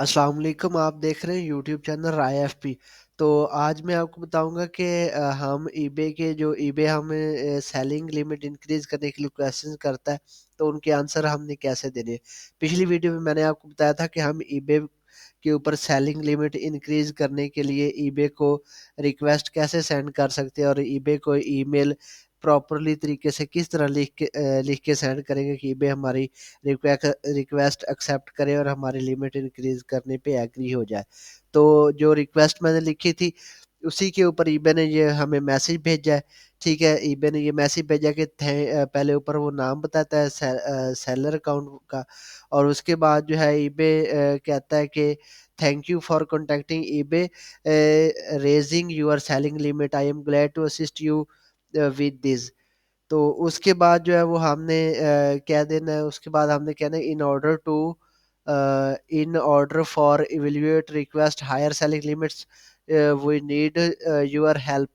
अस्सलाम वालेकुम। आप देख रहे हैं यूट्यूब चैनल IFP। तो आज मैं आपको बताऊंगा कि हम ईबे के जो ईबे हमें सेलिंग लिमिट इंक्रीज करने के लिए क्वेश्चंस करता है, तो उनके आंसर हमने कैसे देने हैं। पिछली वीडियो में मैंने आपको बताया था कि हम ईबे के ऊपर सेलिंग लिमिट इंक्रीज करने के लिए ईबे को रिक्वेस्ट कैसे सेंड कर सकते हैं और ईबे को ईमेल प्रॉपरली तरीके से किस तरह लिख के सेंड करेंगे कि ईबे हमारी रिक्वेस्ट एक्सेप्ट करे और हमारी लिमिट इंक्रीज करने पे एग्री हो जाए। तो जो रिक्वेस्ट मैंने लिखी थी उसी के ऊपर ईबे ने ये हमें मैसेज भेजा है। ठीक है, ईबे ने ये मैसेज भेजा कि पहले ऊपर वो नाम बताता है सेलर अकाउंट का, और उसके बाद जो है ईबे कहता है कि thank you for contacting eBay raising your selling limit, I am glad to assist you with this. तो उसके बाद जो है वो हमने क्या देना है, उसके बाद हमने कहना है in order for evaluate request higher selling limits we need your help,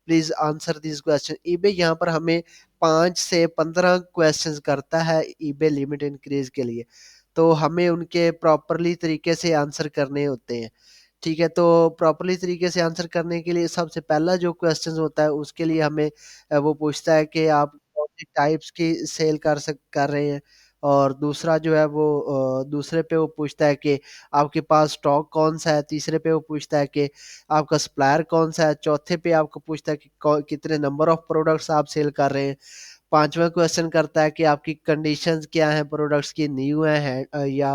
please answer this question. EBay यहाँ पर हमें 5 से 15 क्वेश्चंस करता है ईबे लिमिट इंक्रीज के लिए, तो हमें उनके प्रॉपरली तरीके से आंसर करने होते हैं। ठीक है, तो प्रॉपरली तरीके से आंसर करने के लिए सबसे पहला जो क्वेश्चन होता है उसके लिए हमें वो पूछता है कि आप कौन सी टाइप्स की सेल कर रहे हैं, और दूसरा जो है वो दूसरे पे वो पूछता है कि आपके पास स्टॉक कौन सा है, तीसरे पे वो पूछता है कि आपका सप्लायर कौन सा है, चौथे पे आपको पूछता है कि कितने नंबर ऑफ प्रोडक्ट्स आप सेल कर रहे हैं, पांचवा क्वेश्चन करता है कि आपकी कंडीशंस क्या हैं प्रोडक्ट्स की, न्यू है या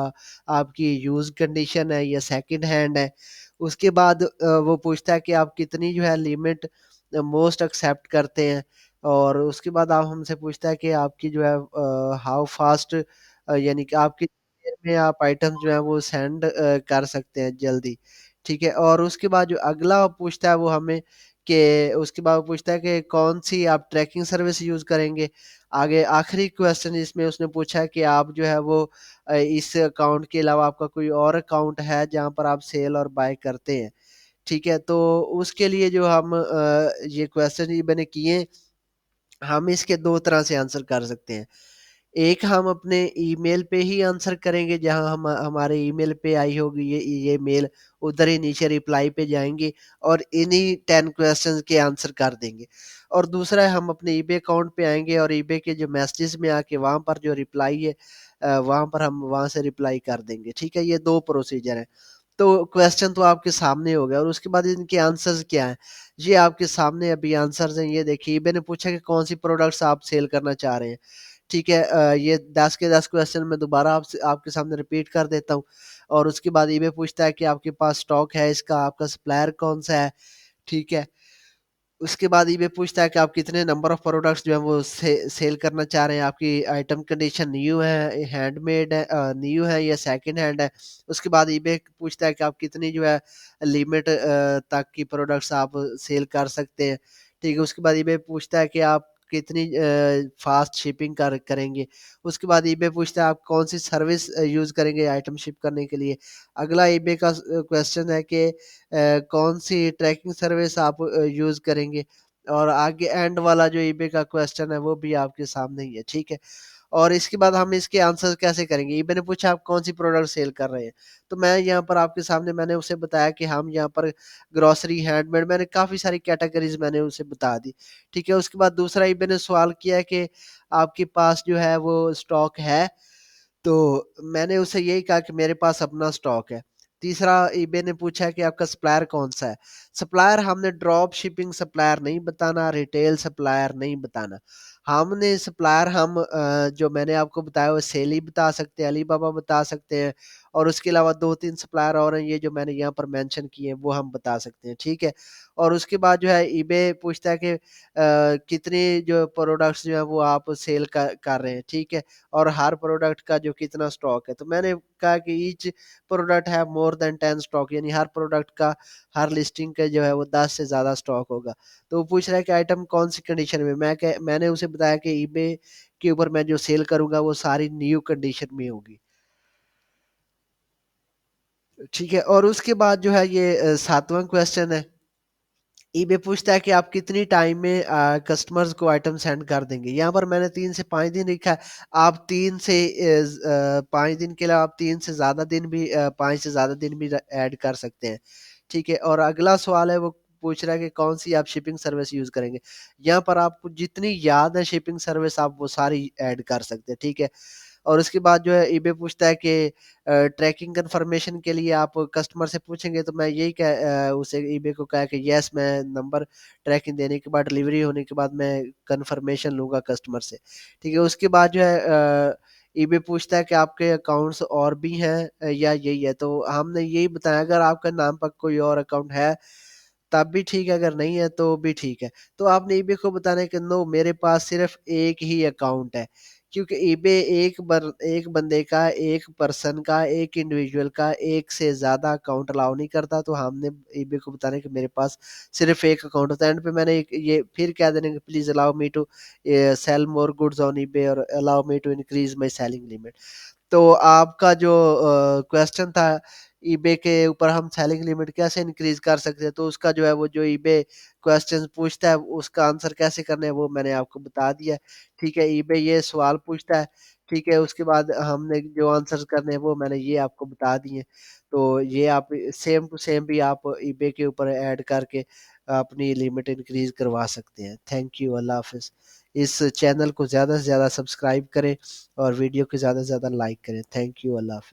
आपकी यूज कंडीशन है या सेकंड हैंड है। उसके बाद वो पूछता है कि आप कितनी जो है लिमिट मोस्ट एक्सेप्ट करते हैं, और उसके बाद आप हमसे पूछता है कि आपकी जो है हाउ फास्ट, यानी कि आप कितनी देर में आप आइटम जो है वो सेंड कर सकते हैं जल्दी। ठीक है, और उसके बाद जो अगला पूछता है वो हमें कि उसके बाद वो पूछता है कि कौन सी आप ट्रैकिंग सर्विस यूज करेंगे। आगे आखिरी क्वेश्चन इसमें उसने पूछा है कि आप जो है वो इस अकाउंट के अलावा आपका कोई और अकाउंट है जहां पर आप सेल और बाय करते हैं। ठीक है, तो उसके लिए जो हम ये क्वेश्चन ये मैंने किए, हम इसके दो तरह से आंसर कर सकते हैं। एक हम अपने ईमेल पे ही आंसर करेंगे, जहां हम हमारे ईमेल पे आई होगी ये मेल, उधर ही नीचे रिप्लाई पे जाएंगे और इन्हीं 10 क्वेश्चंस के आंसर कर देंगे। और दूसरा है हम अपने ईबे अकाउंट पे आएंगे और ईबे के जो मैसेजेस में आके वहां पर जो रिप्लाई है वहां पर हम वहां से रिप्लाई कर देंगे। ठीक है, ये दो प्रोसीजर है। तो क्वेश्चन तो आपके सामने हो गया, और उसके बाद इनके आंसर्स क्या हैं, ये आपके सामने अभी आंसर्स हैं। ये देखिए, ईबे ने पूछा कि कौन सी प्रोडक्ट्स आप सेल करना चाह रहे हैं। ठीक है, ये 10 के 10 क्वेश्चन मैं दोबारा आपके सामने रिपीट कर देता हूँ। और उसके बाद ईबे पूछता है कि आपके पास स्टॉक है इसका, आपका सप्लायर कौन सा है। ठीक है, उसके बाद ईबे पूछता है कि आप कितने नंबर ऑफ प्रोडक्ट्स जो है वो सेल करना चाह रहे हैं, आपकी आइटम कंडीशन न्यू है, हैंडमेड है, न्यू है या सेकंड हैंड है। उसके बाद ईबे पूछता है कि आप कितनी जो है लिमिट तक की प्रोडक्ट्स आप सेल कर सकते हैं। ठीक है, उसके बाद ईबे पूछता है कि आप कितनी फास्ट शिपिंग करेंगे। उसके बाद ईबे पूछता है आप कौन सी सर्विस यूज करेंगे आइटम शिप करने के लिए। अगला ईबे का क्वेश्चन है कि कौन सी ट्रैकिंग सर्विस आप यूज करेंगे। और आगे एंड वाला जो ईबे का क्वेश्चन है वो भी आपके सामने ही है। ठीक है, और इसके बाद हम इसके आंसर कैसे करेंगे। ईबे ने पूछा आप कौन सी प्रोडक्ट सेल कर रहे हैं, तो मैं यहाँ पर आपके सामने मैंने उसे बताया कि हम यहाँ पर ग्रोसरी, हैंडमेड, मैंने काफी सारी कैटेगरीज मैंने उसे बता दी। ठीक है, उसके बाद दूसरा ईबे ने सवाल किया है कि आपके पास जो है वो स्टॉक है, तो मैंने उसे यही कहा कि मेरे पास अपना स्टॉक है। तीसरा ईबे ने पूछा है कि आपका सप्लायर कौन सा है। सप्लायर हमने ड्रॉप शिपिंग सप्लायर नहीं बताना, रिटेल सप्लायर नहीं बताना। हमने सप्लायर हम जो मैंने आपको बताया वो सेल ही बता सकते हैं, अलीबाबा बता सकते हैं, और उसके अलावा 2-3 सप्लायर और हैं, ये जो मैंने यहाँ पर मेंशन किए हैं वो हम बता सकते हैं। ठीक है, और उसके बाद जो है ईबे पूछता है कि कितने जो प्रोडक्ट्स जो है वो आप सेल कर रहे हैं। ठीक है, और हर प्रोडक्ट का जो कितना स्टॉक है, तो मैंने कहा कि ईच प्रोडक्ट है मोर देन 10 स्टॉक, यानी हर प्रोडक्ट का हर लिस्टिंग का जो है वो 10 से ज्यादा स्टॉक होगा। तो वो पूछ रहा है कि आइटम कौन सी कंडीशन में, मैंने उसे बताया कि ईबे के ऊपर मैं जो सेल करूंगा वो सारी न्यू कंडीशन में होगी। ठीक है, और उसके बाद जो है ये 7वां क्वेश्चन है ईबे पूछता है कि आप कितनी टाइम में कस्टमर्स को आइटम सेंड कर देंगे। यहाँ पर मैंने 3 से 5 दिन लिखा है। आप 3 से 5 दिन के अलावा आप 3 से ज़्यादा दिन भी 5 से ज़्यादा दिन भी ऐड कर सकते हैं। ठीक है? और अगला सवाल है वो पूछ रहा है कि कौन-सी आप शिपिंग सर्विस यूज़ करेंगे? यहाँ पर आपको जितनी याद है शिपिंग सर्विस आप वो सारी ऐड कर सकते हैं। ठीक है? और उसके बाद जो है ईबे पूछता है कि ट्रैकिंग कन्फर्मेशन के लिए आप कस्टमर से पूछेंगे, तो मैं यही उसे ईबे को कहा कि यस, मैं नंबर ट्रैकिंग देने के बाद डिलीवरी होने के बाद मैं कन्फर्मेशन लूँगा कस्टमर से। ठीक है? उसके बाद जो है ईबे पूछता है कि आपके अकाउंट्स और भी हैं या यही है? तो हमने यही बताया अगर आपके नाम पर कोई और अकाउंट है तब भी ठीक है, अगर नहीं है तो भी ठीक है। तो आपने ईबे को बताना है कि नो, मेरे पास सिर्फ़ एक ही अकाउंट है। क्योंकि ईबे एक बंदे का, एक पर्सन का, एक इंडिविजुअल का एक से ज़्यादा अकाउंट अलाउ नहीं करता, तो हमने ईबे को बताना है कि मेरे पास सिर्फ़ एक अकाउंट होता है। एंड पे मैंने एक ये फिर कह देना कि please allow me to sell more goods on eBay और allow me to increase my selling limit. तो आपका जो क्वेश्चन था ईबे के ऊपर हम सेलिंग लिमिट कैसे इंक्रीज़ कर सकते हैं, तो उसका जो है वो जो ईबे क्वेश्चंस पूछता है उसका आंसर कैसे करना है वो मैंने आपको बता दिया है। ठीक है? ईबे ये सवाल पूछता है, ठीक है? उसके बाद हमने जो आंसर्स करने हैं वो मैंने ये आपको बता दिए हैं। तो ये आप सेम टू सेम भी आप ईबे के ऊपर ऐड करके अपनी लिमिट इंक्रीज़ करवा सकते हैं। थैंक यू, अल्लाह हाफ़िज़। इस चैनल को ज़्यादा से ज़्यादा सब्सक्राइब करें और वीडियो को ज़्यादा से ज़्यादा लाइक करें। थैंक यू, अल्लाह हाफ़िज़।